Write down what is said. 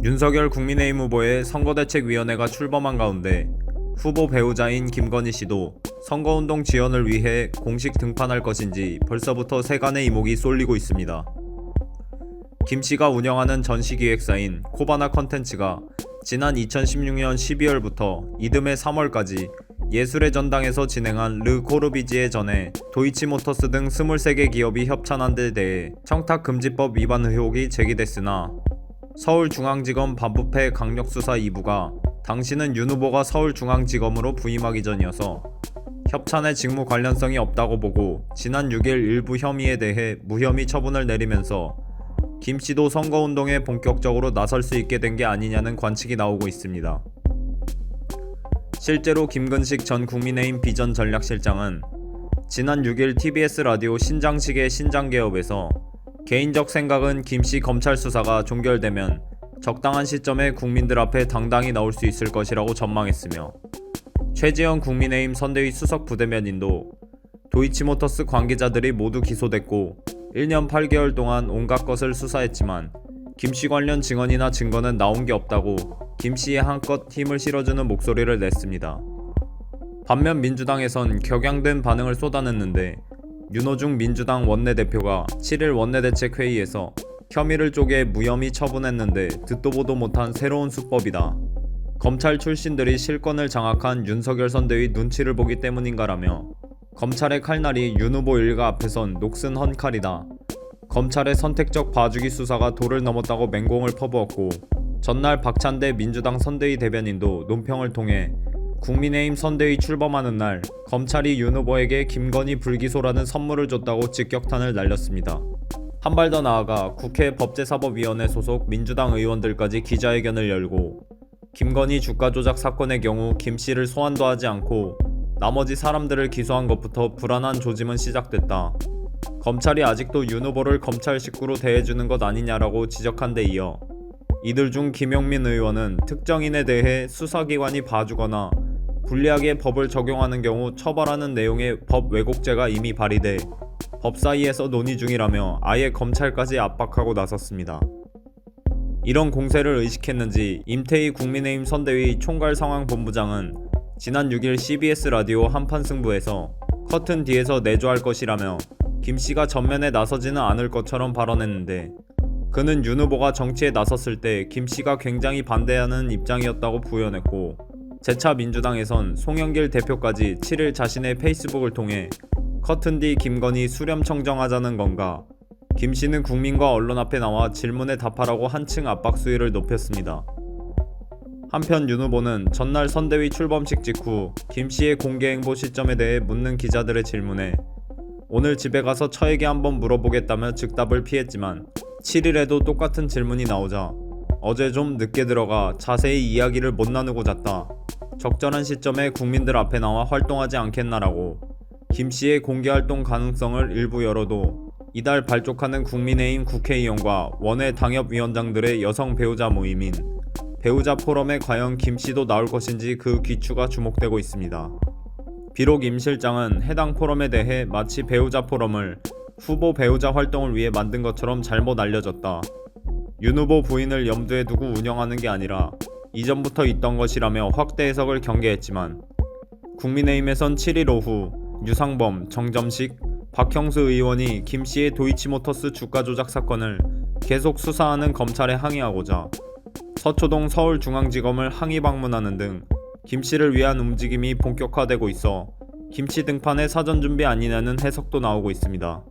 윤석열 국민의힘 후보의 선거대책위원회가 출범한 가운데 후보 배우자인 김건희 씨도 선거운동 지원을 위해 공식 등판할 것인지 벌써부터 세간의 이목이 쏠리고 있습니다. 김 씨가 운영하는 전시기획사인 코바나 컨텐츠가 지난 2016년 12월부터 이듬해 3월까지 예술의 전당에서 진행한 르 코르비지에 전에 도이치모터스 등 23개 기업이 협찬한 데 대해 청탁금지법 위반 의혹이 제기됐으나 서울중앙지검 반부패 강력수사 2부가 당시는 윤 후보가 서울중앙지검으로 부임하기 전이어서 협찬의 직무 관련성이 없다고 보고 지난 6일 일부 혐의에 대해 무혐의 처분을 내리면서 김 씨도 선거운동에 본격적으로 나설 수 있게 된 게 아니냐는 관측이 나오고 있습니다. 실제로 김근식 전 국민의힘 비전전략실장은 지난 6일 TBS 라디오 신장식의 신장개업에서 개인적 생각은 김 씨 검찰 수사가 종결되면 적당한 시점에 국민들 앞에 당당히 나올 수 있을 것이라고 전망했으며, 최지영 국민의힘 선대위 수석 부대변인도 도이치모터스 관계자들이 모두 기소됐고 1년 8개월 동안 온갖 것을 수사했지만 김 씨 관련 증언이나 증거는 나온 게 없다고 김 씨의 한껏 힘을 실어주는 목소리를 냈습니다. 반면 민주당에선 격양된 반응을 쏟아냈는데 윤호중 민주당 원내대표가 7일 원내대책회의에서 혐의를 쪼개 무혐의 처분했는데 듣도 보도 못한 새로운 수법이다. 검찰 출신들이 실권을 장악한 윤석열 선대위 눈치를 보기 때문인가라며 검찰의 칼날이 윤 후보 일가 앞에선 녹슨 헌칼이다. 검찰의 선택적 봐주기 수사가 도를 넘었다고 맹공을 퍼부었고, 전날 박찬대 민주당 선대위 대변인도 논평을 통해 국민의힘 선대위 출범하는 날 검찰이 윤 후보에게 김건희 불기소라는 선물을 줬다고 직격탄을 날렸습니다. 한 발 더 나아가 국회 법제사법위원회 소속 민주당 의원들까지 기자회견을 열고 김건희 주가 조작 사건의 경우 김 씨를 소환도 하지 않고 나머지 사람들을 기소한 것부터 불안한 조짐은 시작됐다. 검찰이 아직도 윤 후보를 검찰 식구로 대해주는 것 아니냐라고 지적한 데 이어 이들 중 김용민 의원은 특정인에 대해 수사기관이 봐주거나 불리하게 법을 적용하는 경우 처벌하는 내용의 법 왜곡죄가 이미 발의돼 법사위에서 논의 중이라며 아예 검찰까지 압박하고 나섰습니다. 이런 공세를 의식했는지 임태희 국민의힘 선대위 총괄상황본부장은 지난 6일 CBS 라디오 한판 승부에서 커튼 뒤에서 내조할 것이라며 김 씨가 전면에 나서지는 않을 것처럼 발언했는데, 그는 윤 후보가 정치에 나섰을 때 김 씨가 굉장히 반대하는 입장이었다고 부연했고, 재차 민주당에선 송영길 대표까지 7일 자신의 페이스북을 통해 커튼 뒤 김건희 수렴 청정하자는 건가, 김 씨는 국민과 언론 앞에 나와 질문에 답하라고 한층 압박 수위를 높였습니다. 한편 윤 후보는 전날 선대위 출범식 직후 김 씨의 공개 행보 시점에 대해 묻는 기자들의 질문에 오늘 집에 가서 처에게 한번 물어보겠다며 즉답을 피했지만 7일에도 똑같은 질문이 나오자 어제 좀 늦게 들어가 자세히 이야기를 못 나누고 잤다. 적절한 시점에 국민들 앞에 나와 활동하지 않겠나라고 김 씨의 공개활동 가능성을 일부 열어도 이달 발족하는 국민의힘 국회의원과 원외 당협위원장들의 여성 배우자 모임인 배우자 포럼에 과연 김 씨도 나올 것인지 그 귀추가 주목되고 있습니다. 비록 임 실장은 해당 포럼에 대해 마치 배우자 포럼을 후보 배우자 활동을 위해 만든 것처럼 잘못 알려졌다. 윤 후보 부인을 염두에 두고 운영하는 게 아니라 이전부터 있던 것이라며 확대 해석을 경계했지만, 국민의힘에선 7일 오후 유상범, 정점식, 박형수 의원이 김 씨의 도이치모터스 주가 조작 사건을 계속 수사하는 검찰에 항의하고자 서초동 서울중앙지검을 항의 방문하는 등 김 씨를 위한 움직임이 본격화되고 있어 김 씨 등판의 사전준비 아니냐는 해석도 나오고 있습니다.